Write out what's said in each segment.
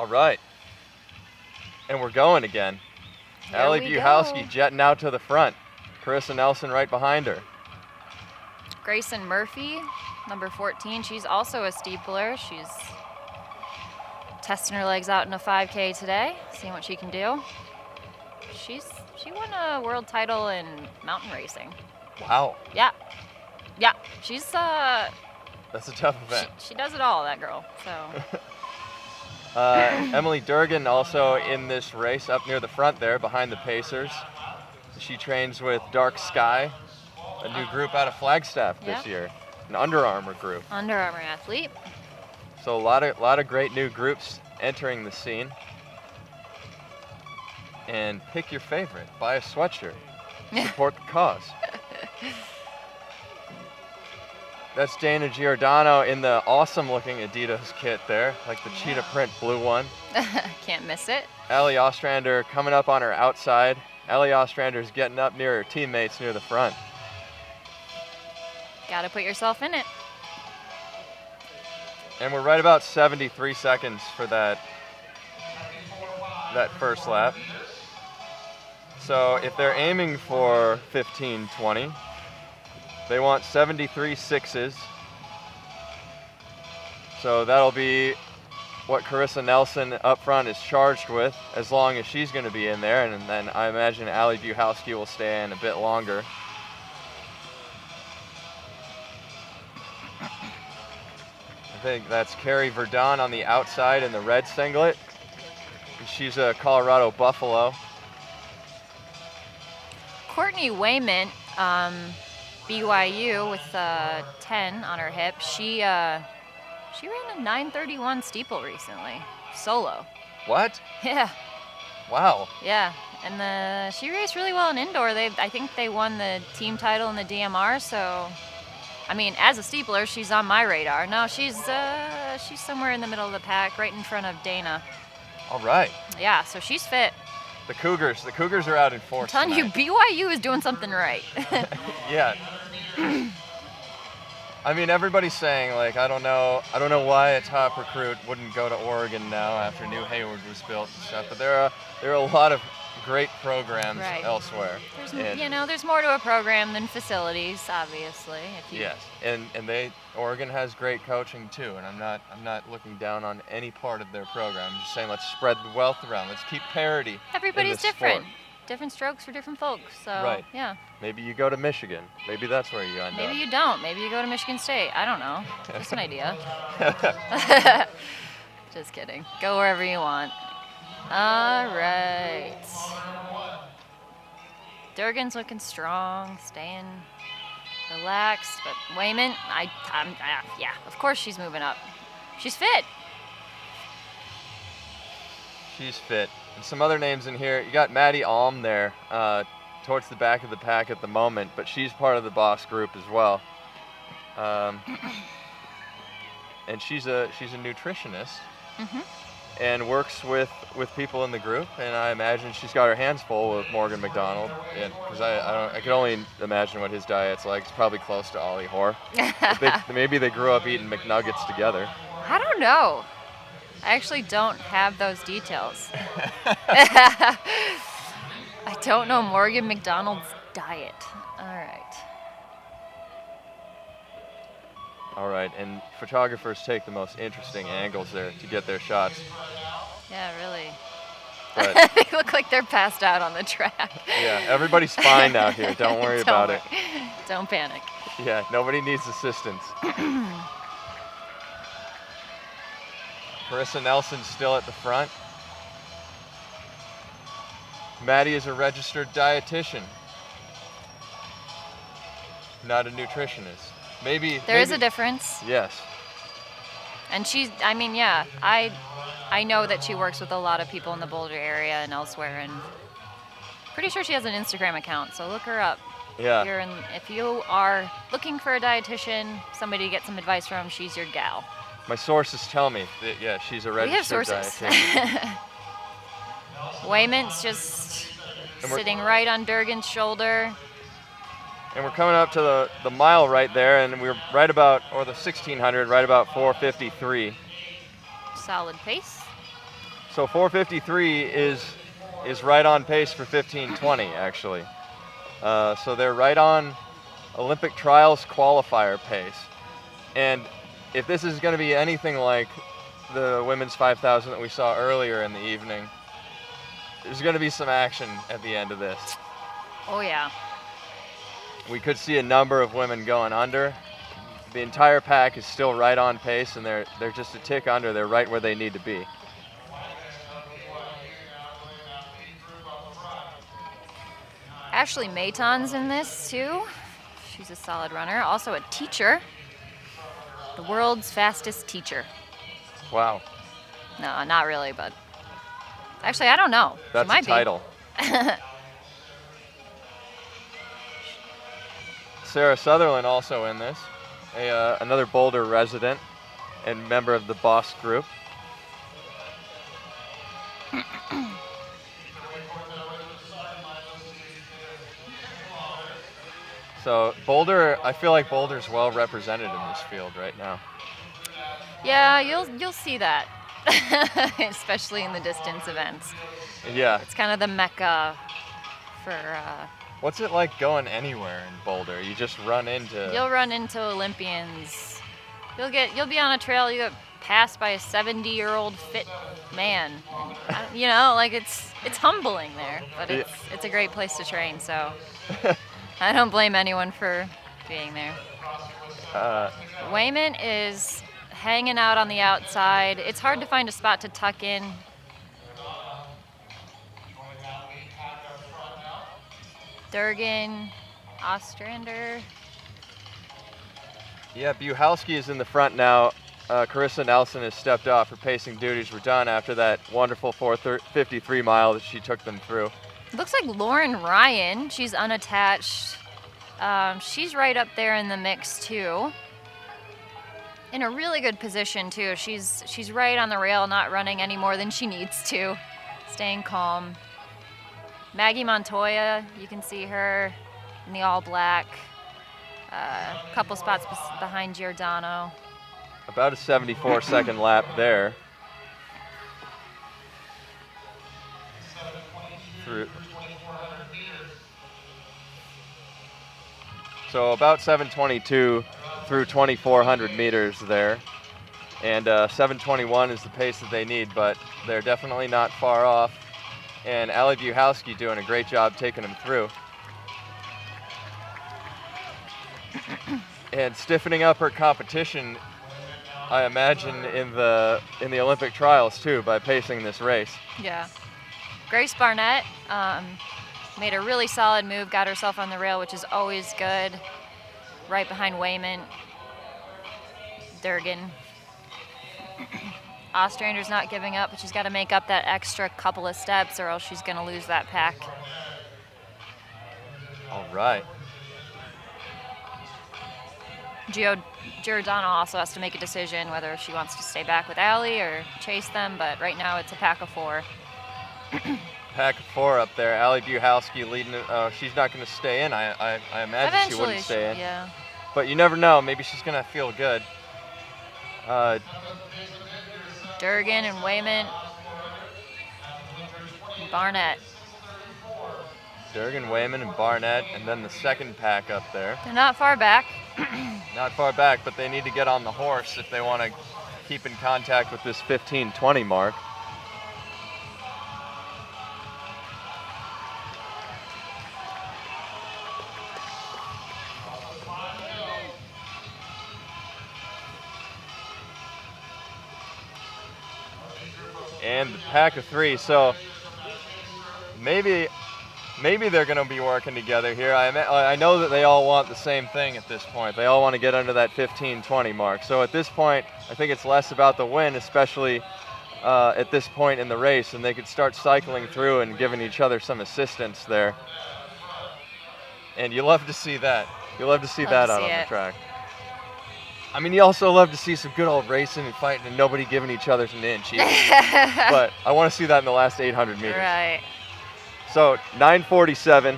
All right. And we're going again. Allie Buhowski jetting out to the front. Carissa Nelson right behind her. Grayson Murphy, number 14. She's also a steepler. She's testing her legs out in a 5K today, seeing what she can do. She won a world title in mountain racing. Wow. Yeah. Yeah. She's that's a tough event. She does it all, that girl. So Emily Durgan also in this race up near the front there behind the Pacers. She trains with Dark Sky, a new group out of Flagstaff this year, an Under Armour group. Under Armour athlete. So a lot of great new groups entering the scene. And pick your favorite, buy a sweatshirt, support the cause. That's Dana Giordano in the awesome looking Adidas kit there, like the cheetah print blue one. Can't miss it. Allie Ostrander coming up on her outside. Allie Ostrander's getting up near her teammates near the front. Gotta put yourself in it. And we're right about 73 seconds for that first lap. So if they're aiming for 15:20, they want 73 sixes. So that'll be what Carissa Nelson up front is charged with, as long as she's going to be in there. And then I imagine Allie Buhowski will stay in a bit longer. I think that's Carrie Verdon on the outside in the red singlet. She's a Colorado Buffalo. Courtney Wayment, BYU with 10 on her hip. She ran a 9:31 steeple recently, solo. What? Yeah. Wow. Yeah, and she raced really well in indoor. I think they won the team title in the DMR. So, I mean, as a steepler, she's on my radar. No, she's somewhere in the middle of the pack, right in front of Dana. All right. Yeah, so she's fit. The Cougars are out in force. I'm telling you, BYU is doing something right. Yeah. I mean, everybody's saying, like, I don't know why a top recruit wouldn't go to Oregon now after New Hayward was built and stuff, but there are a lot of great programs elsewhere. There's more to a program than facilities, obviously. Yes, and Oregon has great coaching too, and I'm not looking down on any part of their program. I'm just saying, let's spread the wealth around. Let's keep parity. Everybody's in this different. Sport. Different strokes for different folks. So right. Yeah. Maybe you go to Michigan. Maybe that's where you end up. Maybe you don't. Maybe you go to Michigan State. I don't know. Just an idea. Just kidding. Go wherever you want. All right. Durgan's looking strong, staying relaxed, but Wayman, yeah, of course she's moving up. She's fit. She's fit. And some other names in here. You got Maddie Alm there, towards the back of the pack at the moment, but she's part of the boss group as well. And she's a nutritionist. Mm-hmm. And works with people in the group, and I imagine she's got her hands full with Morgan McDonald, because I can only imagine what his diet's like. It's probably close to Ollie Hoare. Maybe they grew up eating McNuggets together. I don't know. I actually don't have those details. I don't know Morgan McDonald's diet. All right, and photographers take the most interesting angles there to get their shots. Yeah, really. But they look like they're passed out on the track. Yeah, everybody's fine out here. Don't worry about it. Don't panic. Yeah, nobody needs assistance. Carissa Nelson's still at the front. Maddie is a registered dietitian, not a nutritionist. There is a difference. Yes. And I know that she works with a lot of people in the Boulder area and elsewhere, and pretty sure she has an Instagram account, so look her up. Yeah. If you are looking for a dietitian, somebody to get some advice from, she's your gal. My sources tell me that, she's a registered dietitian. Wayment's just sitting right on Durgan's shoulder. And we're coming up to the mile right there, and we're right about, or the 1600, right about 4:53. Solid pace. So 4:53 is right on pace for 15:20 actually. So they're right on Olympic trials qualifier pace. And if this is going to be anything like the women's 5,000 that we saw earlier in the evening, there's going to be some action at the end of this. Oh yeah. We could see a number of women going under. The entire pack is still right on pace, and they're just a tick under. They're right where they need to be. Ashley Mayton's in this too. She's a solid runner. Also a teacher. The world's fastest teacher. Wow. No, not really, but actually, I don't know. That's she might a title. Sarah Sutherland also in this. Another Boulder resident and member of the Boss group. So Boulder, I feel like Boulder's well represented in this field right now. Yeah, you'll see that, especially in the distance events. Yeah. It's kind of the mecca for. What's it like going anywhere in Boulder? You just run into. You'll run into Olympians. You'll be on a trail. You get passed by a 70-year-old fit man. And, you know, like it's humbling there, but it's a great place to train. So I don't blame anyone for being there. Wayman is hanging out on the outside. It's hard to find a spot to tuck in. Durgan, Ostrander. Yeah, Buchowski is in the front now. Carissa Nelson has stepped off. Her pacing duties were done after that wonderful 4:53 mile that she took them through. Looks like Lauren Ryan. She's unattached. She's right up there in the mix too. In a really good position too. She's right on the rail, not running any more than she needs to, staying calm. Maggie Montoya, you can see her in the all black. A couple spots behind Giordano. About a 74-second lap there. So about 7:22 through 2,400 meters there. And 7:21 is the pace that they need, but they're definitely not far off. And Allie Buchowski doing a great job taking them through. And stiffening up her competition, I imagine, in the Olympic trials too, by pacing this race. Yeah. Grace Barnett made a really solid move, got herself on the rail, which is always good. Right behind Wayman. Durgan. Ostrander's not giving up, but she's got to make up that extra couple of steps or else she's going to lose that pack. All right. Giordano also has to make a decision whether she wants to stay back with Allie or chase them, but right now it's a pack of four. Pack of four up there. Allie Buchowski leading it. She's not going to stay in. I imagine Eventually, she wouldn't stay in. Yeah. But you never know. Maybe she's going to feel good. Durgan and Wayman. Barnett. Durgan, Wayman, and Barnett, and then the second pack up there. They're not far back. Not far back, but they need to get on the horse if they want to keep in contact with this 15:20 mark. And the pack of three, so maybe they're going to be working together here. I know that they all want the same thing at this point. They all want to get under that 15:20 mark. So at this point, I think it's less about the win, especially at this point in the race, and they could start cycling through and giving each other some assistance there. And you love to see that. You love to see that out on the track. I mean, you also love to see some good old racing and fighting and nobody giving each other an inch either. But I want to see that in the last 800 meters. Right. So 9:47.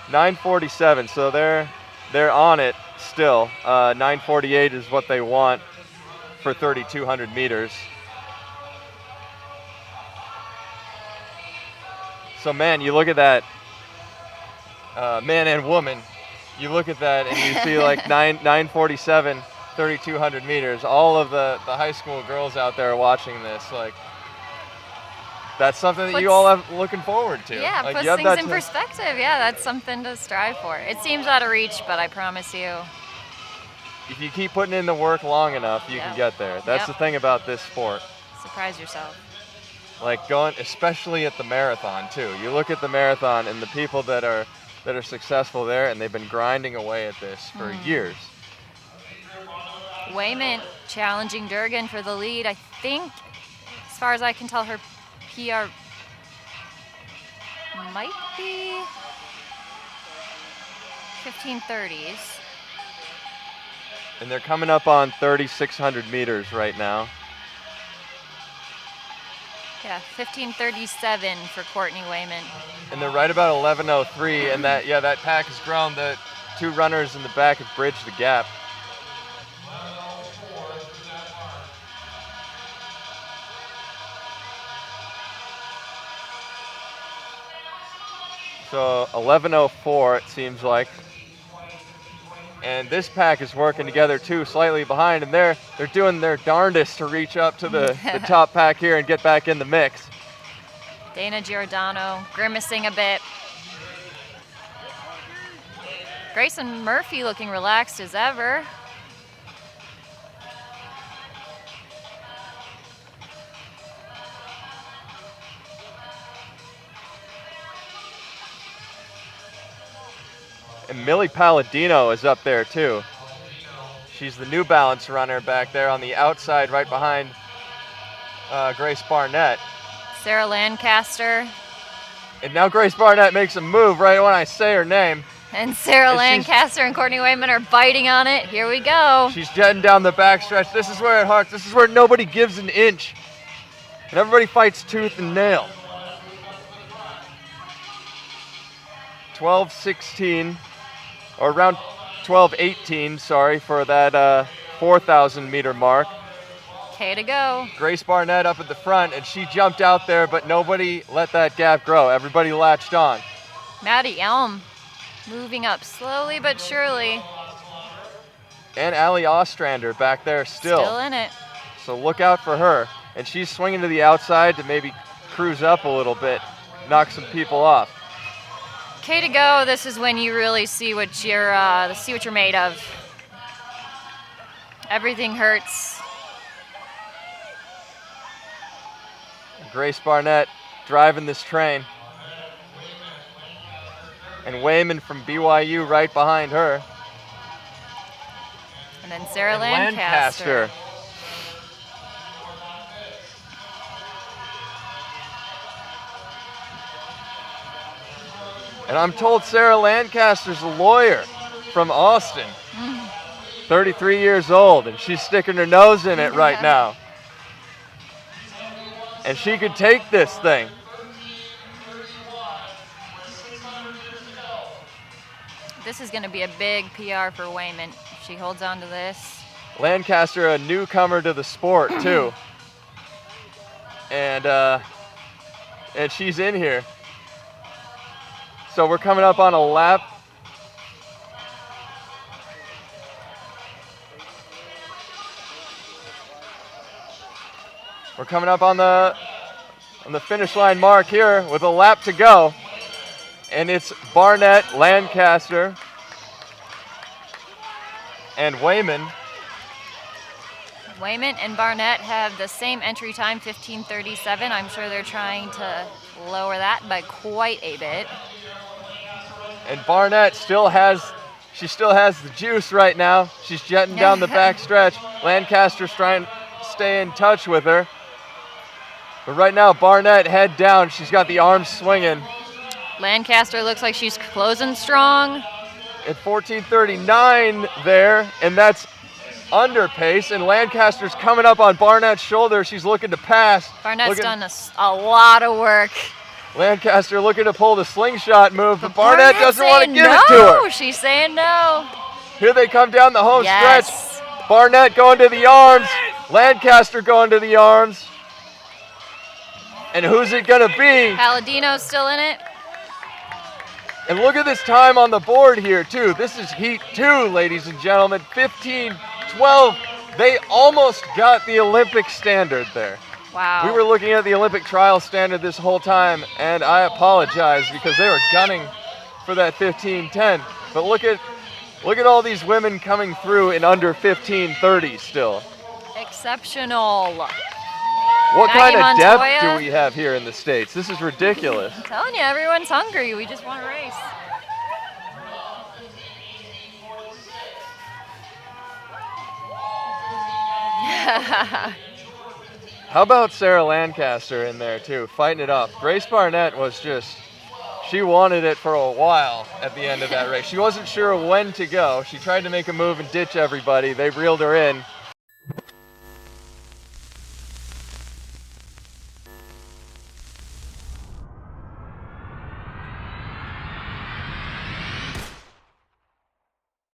9:47. So they're on it still. 9:48 is what they want for 3,200 meters. So man, you look at that, man and woman, you look at that and you see like 9:47, 3,200 meters. All of the high school girls out there watching this, like, that's something that you all have looking forward to. Yeah, like, puts things in perspective. Yeah, that's something to strive for. It seems out of reach, but I promise you, if you keep putting in the work long enough, you can get there. That's the thing about this sport. Surprise yourself. Like going, especially at the marathon too. You look at the marathon and the people that are successful there, and they've been grinding away at this for years. Wayman challenging Durgan for the lead. I think, as far as I can tell, her PR might be 15:30s. And they're coming up on 3,600 meters right now. Yeah, 15:37 for Courtney Wayman. And they're right about 11:03, and that pack has grown. The two runners in the back have bridged the gap. So 11:04 it seems like. And this pack is working together too, slightly behind, and they're doing their darndest to reach up to the top pack here and get back in the mix. Dana Giordano grimacing a bit. Grayson Murphy looking relaxed as ever. And Millie Palladino is up there too. She's the New Balance runner back there on the outside right behind Grace Barnett. Sarah Lancaster. And now Grace Barnett makes a move right when I say her name. And Sarah Lancaster and Courtney Wayman are biting on it. Here we go. She's jetting down the backstretch. This is where it harks. This is where nobody gives an inch. And everybody fights tooth and nail. 12:16. Or around 12:18, sorry, for that 4,000 meter mark. Okay to go. Grace Barnett up at the front, and she jumped out there, but nobody let that gap grow. Everybody latched on. Maddie Elm moving up slowly but surely. And Allie Ostrander back there still. Still in it. So look out for her. And she's swinging to the outside to maybe cruise up a little bit, knock some people off. Okay to go. This is when you really see what you're made of. Everything hurts. Grace Barnett driving this train. And Wayman from BYU right behind her. And then Sarah Lancaster. And I'm told Sarah Lancaster's a lawyer from Austin, 33 years old, and she's sticking her nose in it right now. And she could take this thing. This is going to be a big PR for Wayman. She holds on to this. Lancaster, a newcomer to the sport too, and she's in here. So we're coming up on a lap. We're coming up on the finish line mark here with a lap to go. And it's Barnett, Lancaster, and Wayman. Wayman and Barnett have the same entry time, 15:37. I'm sure they're trying to lower that by quite a bit. And Barnett still has the juice right now. She's jetting down the back stretch. Lancaster's trying to stay in touch with her. But right now, Barnett head down. She's got the arms swinging. Lancaster looks like she's closing strong. At 14:39 there, and that's under pace. And Lancaster's coming up on Barnett's shoulder. She's looking to pass. Barnett's done a lot of work. Lancaster looking to pull the slingshot move, but Barnett doesn't want to give it to her. She's saying no. Here they come down the home stretch. Barnett going to the arms. Lancaster going to the arms. And who's it going to be? Palladino's still in it. And look at this time on the board here, too. This is Heat 2, ladies and gentlemen. 15-12. They almost got the Olympic standard there. Wow. We were looking at the Olympic trial standard this whole time, and I apologize because they were gunning for that 15-10. But look at all these women coming through in under 15-30 still. Exceptional. What Maggie kind of depth Montoya. do we have here in the States? This is ridiculous. I'm telling you, everyone's hungry. We just want to race. How about Sarah Lancaster in there too, fighting it up? Grace Barnett was just, she wanted it for a while at the end of that race. She wasn't sure when to go. She tried to make a move and ditch everybody. They reeled her in.